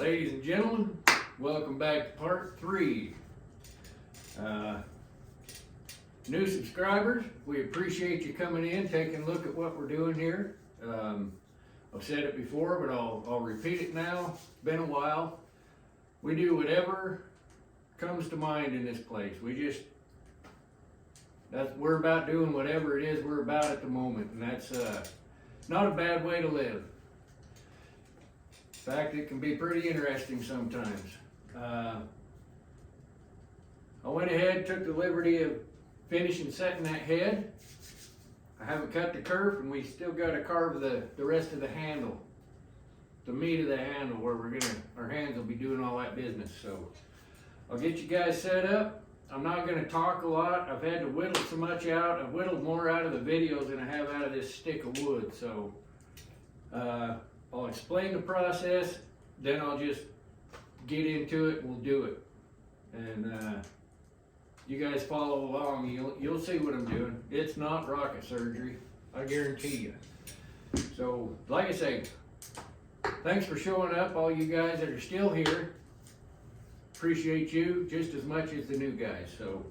Ladies and gentlemen, welcome back to part 3. New subscribers, we appreciate you coming in, taking a look at what we're doing here. I've said it before, but I'll repeat it now. It's been a while. We do whatever comes to mind in this place. We're about doing whatever it is we're about at the moment, and that's not a bad way to live. In fact, it can be pretty interesting sometimes. I went ahead, took the liberty of finishing setting that head. I haven't cut the kerf, and we still got to carve the rest of the handle, the meat of the handle, where our hands will be doing all that business. So I'll get you guys set up. I'm not going to talk a lot. I've had to whittle so much out. I've whittled more out of the videos than I have out of this stick of wood. So I'll explain the process, then I'll just get into it and we'll do it. And you guys follow along, you'll see what I'm doing. It's not rocket surgery, I guarantee you. So, like I say, thanks for showing up, all you guys that are still here. Appreciate you just as much as the new guys. So,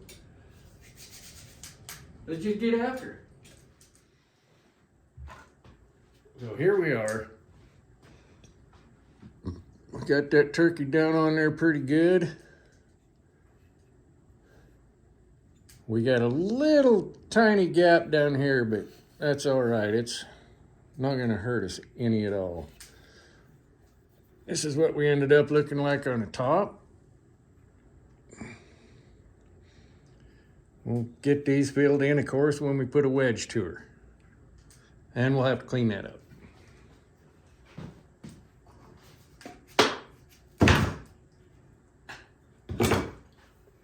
let's just get after it. So here we are. We got that turkey down on there pretty good. We got a little tiny gap down here, but that's all right. It's not gonna hurt us any at all. This is what we ended up looking like on the top. We'll get these filled in, of course, when we put a wedge to her. And we'll have to clean that up.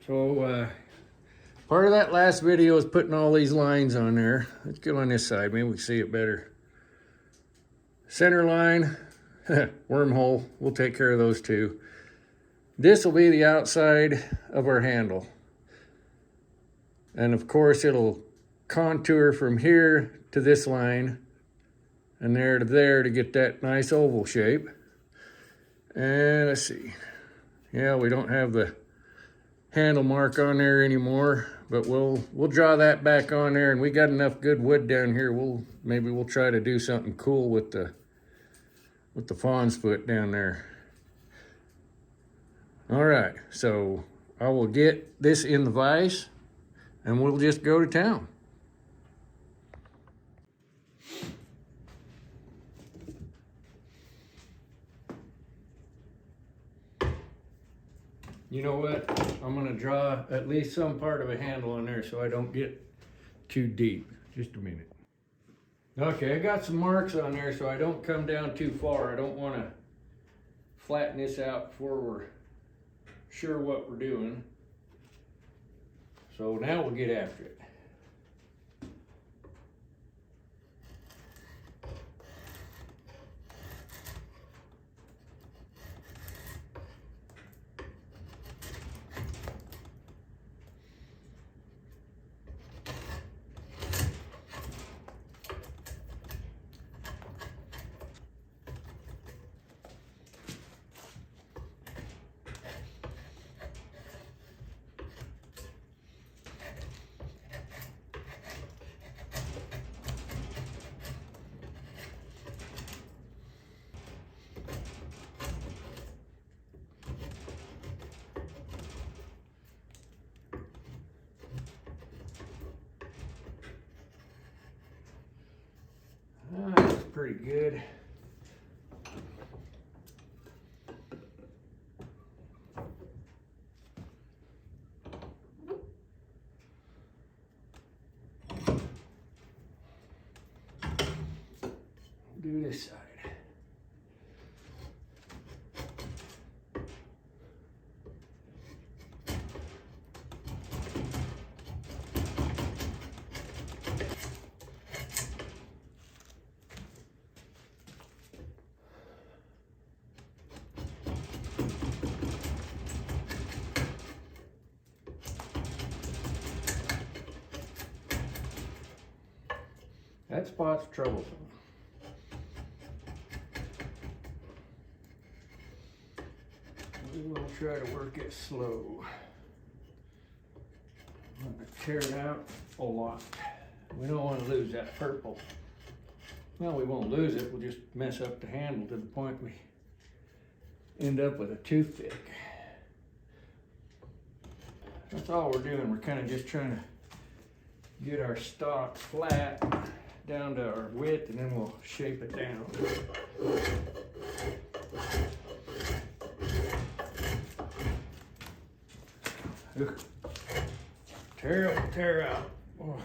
So, part of that last video is putting all these lines on there. Let's go on this side, maybe we can see it better. Center line, wormhole, we'll take care of those too. This will be the outside of our handle. And of course it'll contour from here to this line and there to there to get that nice oval shape. And let's see. Yeah, we don't have the handle mark on there anymore, but we'll draw that back on there, and we got enough good wood down here. Maybe we'll try to do something cool with the fawn's foot down there. All right, so I will get this in the vise and we'll just go to town. You know what? I'm gonna draw at least some part of a handle on there so I don't get too deep. Just a minute. Okay, I got some marks on there so I don't come down too far. I don't wanna flatten this out before we're sure what we're doing. So now we'll get after it. That's pretty good. Do this side. That spot's troublesome. try to work it slow. I'm gonna tear it out a lot. We don't want to lose that purple. Well, we won't lose it, we'll just mess up the handle to the point we end up with a toothpick. That's all we're doing. We're kind of just trying to get our stock flat down to our width, and then we'll shape it down. Ugh. Terrible tear out. Oh.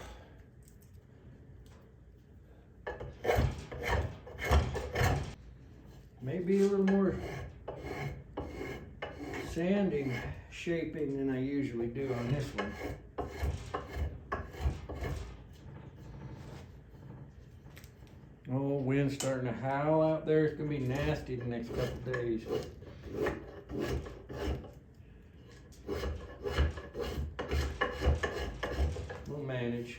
Maybe a little more sanding, shaping than I usually do on this one. Oh, wind's starting to howl out there. It's gonna be nasty the next couple days. We'll manage.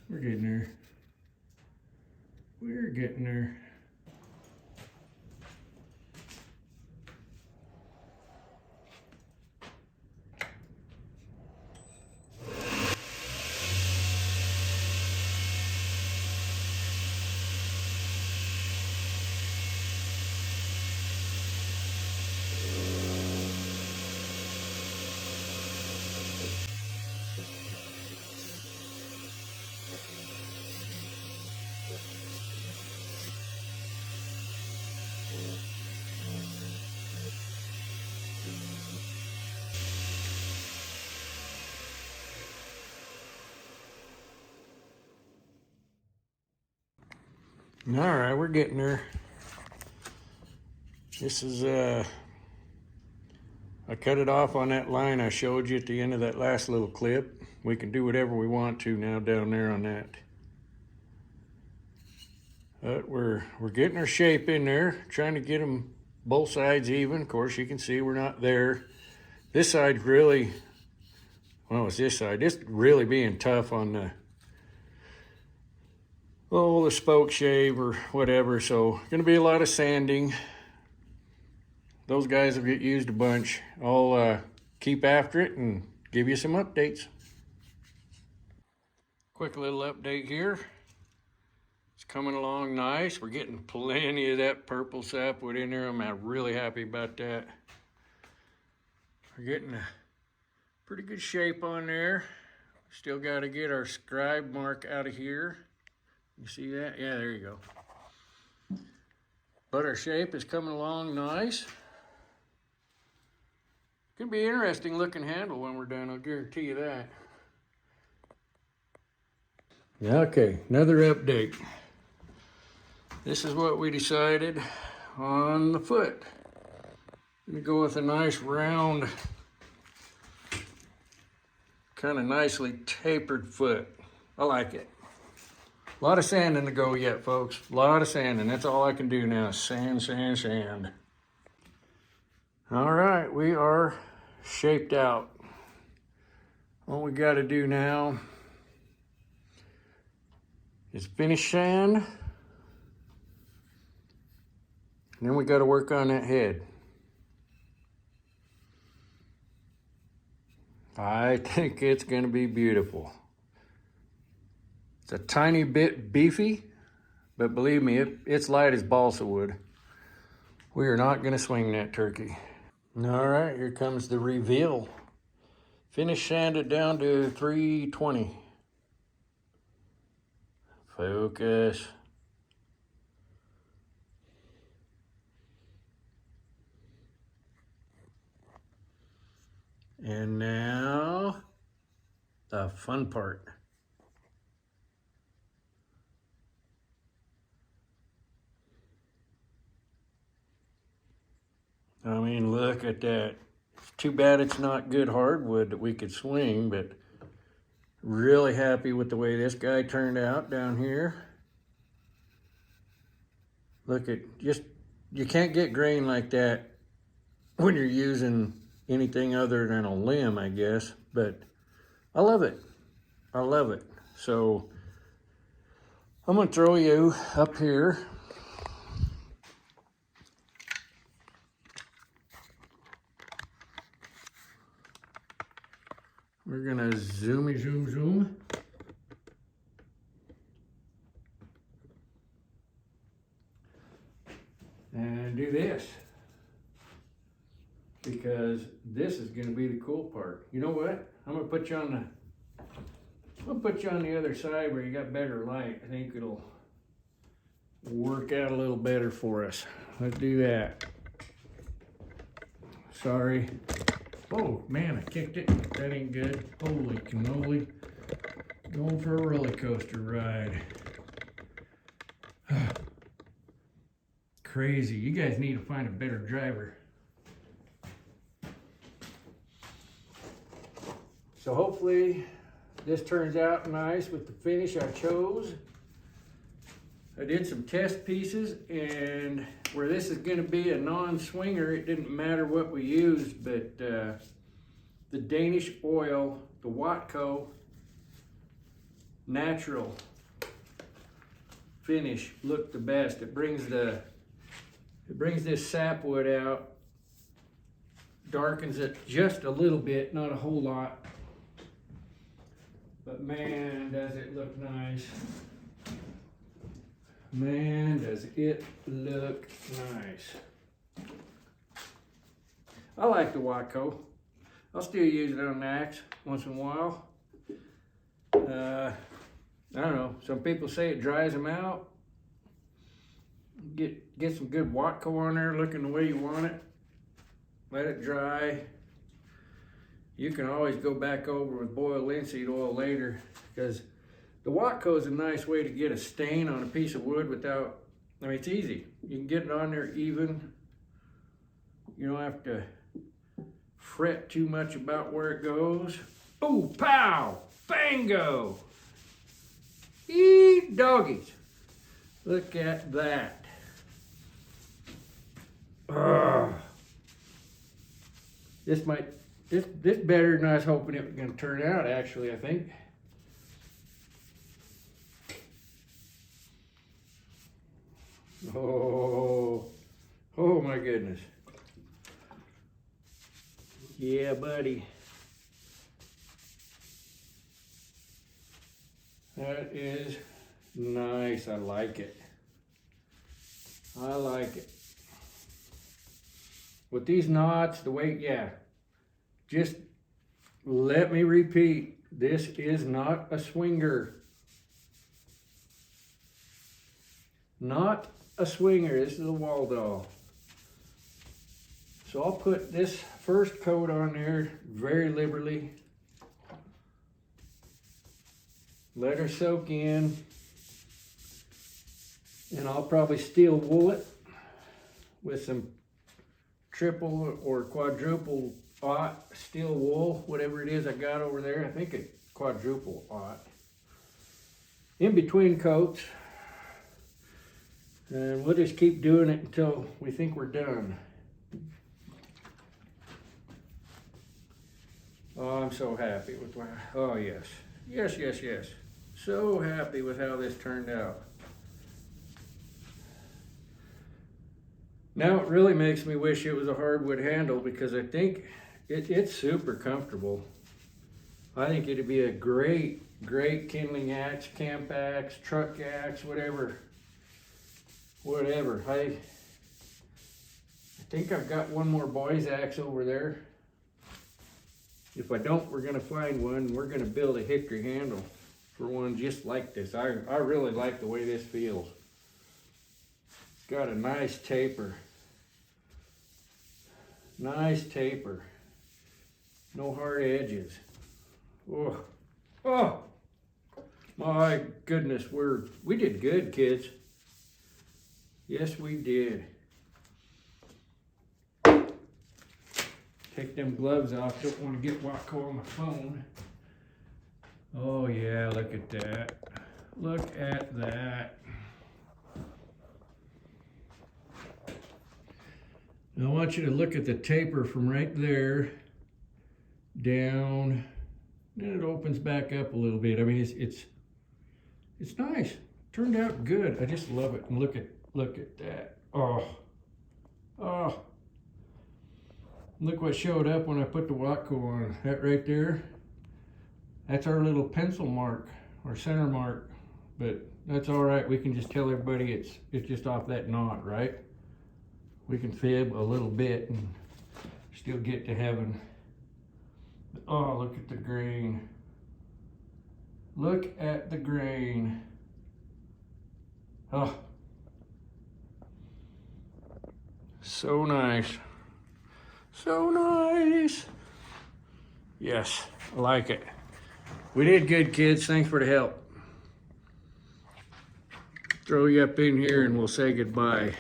We're getting there. We're getting there. All right, we're getting there. This is, I cut it off on that line I showed you at the end of that last little clip. We can do whatever we want to now down there on that. But we're getting our shape in there, trying to get them both sides even. Of course, you can see we're not there. This side's really, well, it's this side. This really being tough on the, oh, the spoke shave or whatever. So gonna be a lot of sanding. Those guys will get used a bunch. I'll keep after it and give you some updates. Quick little update here. It's coming along nice. We're getting plenty of that purple sapwood in there. I'm really happy about that. We're getting a pretty good shape on there. Still got to get our scribe mark out of here. You see that? Yeah, there you go. But our shape is coming along nice. Gonna be an interesting looking handle when we're done, I'll guarantee you that. Okay, another update. This is what we decided on the foot. I'm gonna go with a nice round, kind of nicely tapered foot. I like it. A lot of sanding to go yet, folks. A lot of sanding. That's all I can do now. Sand, sand, sand. All right, we are shaped out. All we got to do now is finish sand. And then we got to work on that head. I think it's gonna be beautiful. It's a tiny bit beefy, but believe me, it's light as balsa wood. We are not gonna swing that turkey. All right, here comes the reveal. Finish sanded down to 320. Focus. And now, the fun part. I mean, look at that. It's too bad it's not good hardwood that we could swing, but really happy with the way this guy turned out down here. Look at, you can't get grain like that when you're using anything other than a limb, I guess, but I love it. I love it. So I'm gonna throw you up here. We're gonna zoom. And do this. Because this is gonna be the cool part. You know what? I'm gonna put you on the other side where you got better light. I think it'll work out a little better for us. Let's do that. Sorry. Oh man, I kicked it. That ain't good. Holy cannoli. Going for a roller coaster ride. Crazy. You guys need to find a better driver. So hopefully this turns out nice with the finish I chose. I did some test pieces, and where this is going to be a non-swinger, it didn't matter what we used, but the Danish oil, the Watco natural finish looked the best. It brings this sapwood out, darkens it just a little bit, not a whole lot, but man, does it look nice. Man, does it look nice. I like the Watco. I'll still use it on an axe once in a while. I don't know, some people say it dries them out. Get some good Watco on there looking the way you want it. Let it dry. You can always go back over with boiled linseed oil later, because the Watco is a nice way to get a stain on a piece of wood without, I mean, it's easy. You can get it on there even. You don't have to fret too much about where it goes. Oh, pow, bango. Eee, doggies. Look at that. This better than I was hoping it was gonna turn out, actually, I think. Oh my goodness. Yeah, buddy. That is nice. I like it. I like it. With these knots, the way, yeah, just let me repeat, this is not a swinger. Not a swinger, this is a wall doll. So I'll put this first coat on there very liberally. Let her soak in. And I'll probably steel wool it with some triple or quadruple aught steel wool, whatever it is I got over there. I think it's quadruple aught. In between coats. And we'll just keep doing it until we think we're done. Oh, I'm so happy with what, oh yes. Yes. So happy with how this turned out. Now it really makes me wish it was a hardwood handle, because I think it's super comfortable. I think it'd be a great kindling axe, camp axe, truck axe, whatever. I think I've got one more boy's axe over there. If I don't, we're gonna find one, and we're gonna build a hickory handle for one just like this. I really like the way this feels. It's got a nice taper. Nice taper. No hard edges. Oh, oh, my goodness, we did good, kids. Yes, we did. Take them gloves off. Don't want to get Watco on my phone. Oh yeah, look at that. Look at that. Now I want you to look at the taper from right there down. Then it opens back up a little bit. I mean, it's nice. Turned out good. I just love it. And look at that. Oh, oh. Look what showed up when I put the Watco on. That right there, that's our little pencil mark or center mark. But that's all right. We can just tell everybody it's just off that knot, right? We can fib a little bit and still get to heaven. Oh, look at the grain. Look at the grain. Oh, so nice. So nice. Yes, I like it. We did good, kids. Thanks for the help. Throw you up in here and we'll say goodbye.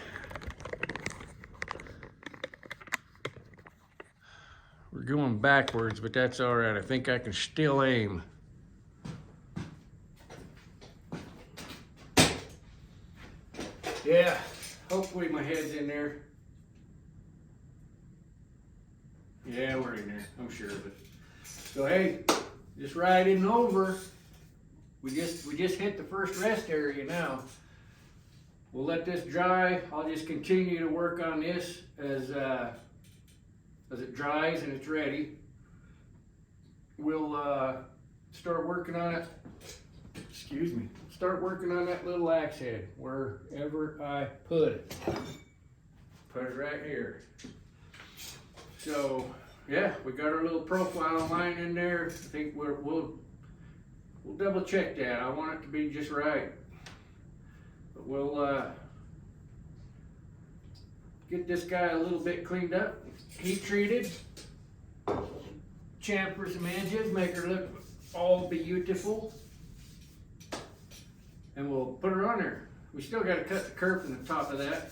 We're going backwards, but that's all right. I think I can still aim. Yeah, hopefully my head's in there. Yeah, we're in there, I'm sure of it. So hey, just riding over. We just hit the first rest area now. We'll let this dry. I'll just continue to work on this as it dries and it's ready. We'll start working on it. Excuse me. Start working on that little axe head wherever I put it. Put it right here. So yeah, we got our little profile line in there. I think we'll double check that. I want it to be just right. But we'll get this guy a little bit cleaned up, heat treated, chamfer some edges, make her look all beautiful, and we'll put her on there. We still got to cut the curve from the top of that.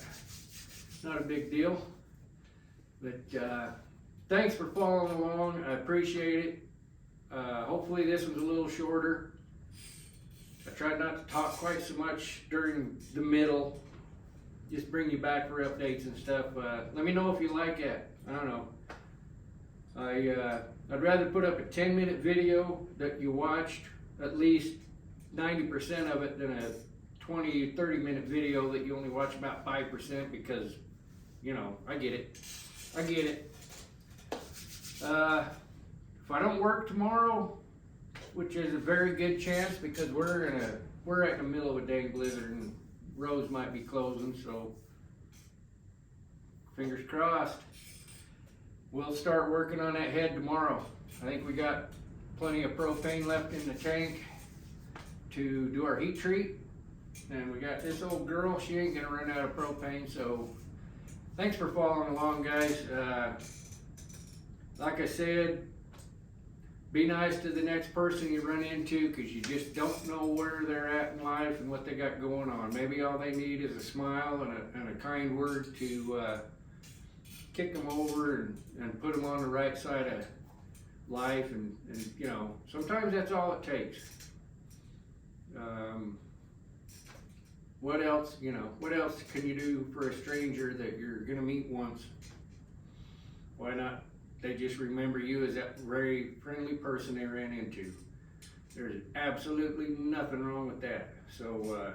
Not a big deal. But thanks for following along. I appreciate it. Hopefully this one's a little shorter. I tried not to talk quite so much during the middle. Just bring you back for updates and stuff. Let me know if you like it. I don't know. I'd rather put up a 10-minute video that you watched, at least 90% of it, than a 20, 30-minute video that you only watch about 5% because, you know, I get it. I get it. If I don't work tomorrow, which is a very good chance because we're right in the middle of a dang blizzard and roads might be closing, so fingers crossed. We'll start working on that head tomorrow. I think we got plenty of propane left in the tank to do our heat treat. And we got this old girl, she ain't gonna run out of propane, so thanks for following along, guys. Like I said, be nice to the next person you run into because you just don't know where they're at in life and what they got going on. Maybe all they need is a smile and a kind word to kick them over and put them on the right side of life. And you know, sometimes that's all it takes. What else, you know, what else can you do for a stranger that you're gonna meet once? Why not? They just remember you as that very friendly person they ran into. There's absolutely nothing wrong with that. So,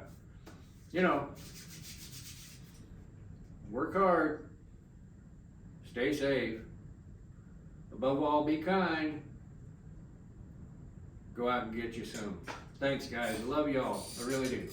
you know, work hard, stay safe, above all, be kind. go out and get you some. Thanks, guys. I love y'all. I really do.